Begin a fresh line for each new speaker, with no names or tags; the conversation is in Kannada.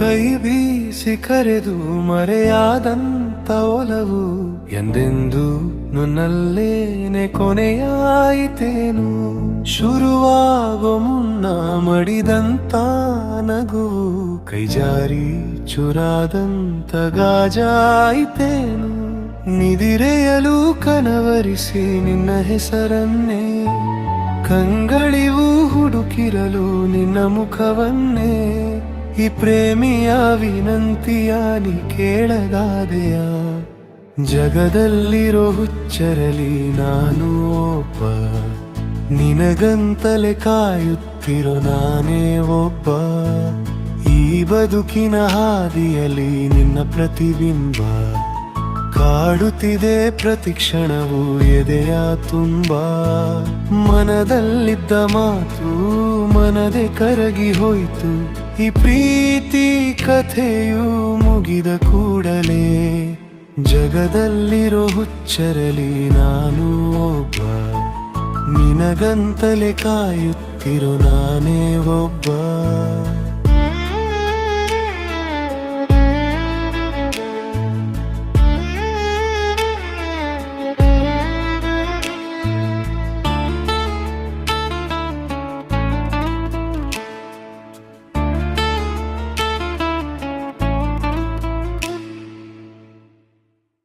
ಕೈ ಬೀಸಿ ಕರೆದು ಮರೆಯಾದಂತ ಒಲವು ಎಂದೆಂದು ನನ್ನಲ್ಲೇನೆ ಕೊನೆಯಾಯಿತೇನು. ಶುರುವಾಗೋ ಮುನ್ನ ಮಡಿದಂತ ನಗುವು ಕೈಜಾರಿ ಚುರಾದಂತ ಗಾಜಾಯಿತೇನು. ನಿದಿರೆಯಲು ಕನವರಿಸಿ ನಿನ್ನ ಹೆಸರನ್ನೇ, ಕಂಗಳಿವು ಹುಡುಕಿರಲು ನಿನ್ನ ಮುಖವನ್ನೇ. ಈ ಪ್ರೇಮಿಯ ವಿನಂತಿಯ ನೀ ಕೇಳದಾದೆಯ? ಜಗದಲ್ಲಿರೋ ಹುಚ್ಚರಲಿ ನಾನು ಒಬ್ಬ, ನಿನಗಂತಲೇ ಕಾಯುತ್ತಿರೋ ನಾನೇ ಒಬ್ಬ. ಈ ಬದುಕಿನ ಹಾದಿಯಲ್ಲಿ ನಿನ್ನ ಪ್ರತಿಬಿಂಬ ಕಾಡುತ್ತಿದೆ ಪ್ರತಿ ಕ್ಷಣವೂ ಎದೆಯ ತುಂಬ. ಮನದಲ್ಲಿದ್ದ ಮಾತು ಮನದೆ ಕರಗಿ ಹೋಯ್ತು. ಈ ಪ್ರೀತಿ ಕಥೆಯು ಮುಗಿದ ಕೂಡಲೇ ಜಗದಲ್ಲಿರೋ ಹುಚ್ಚರಲಿ ನಾನು ಒಬ್ಬ, ನಿನಗಂತಲೇ ಕಾಯುತ್ತಿರೋ ನಾನೇ ಒಬ್ಬ.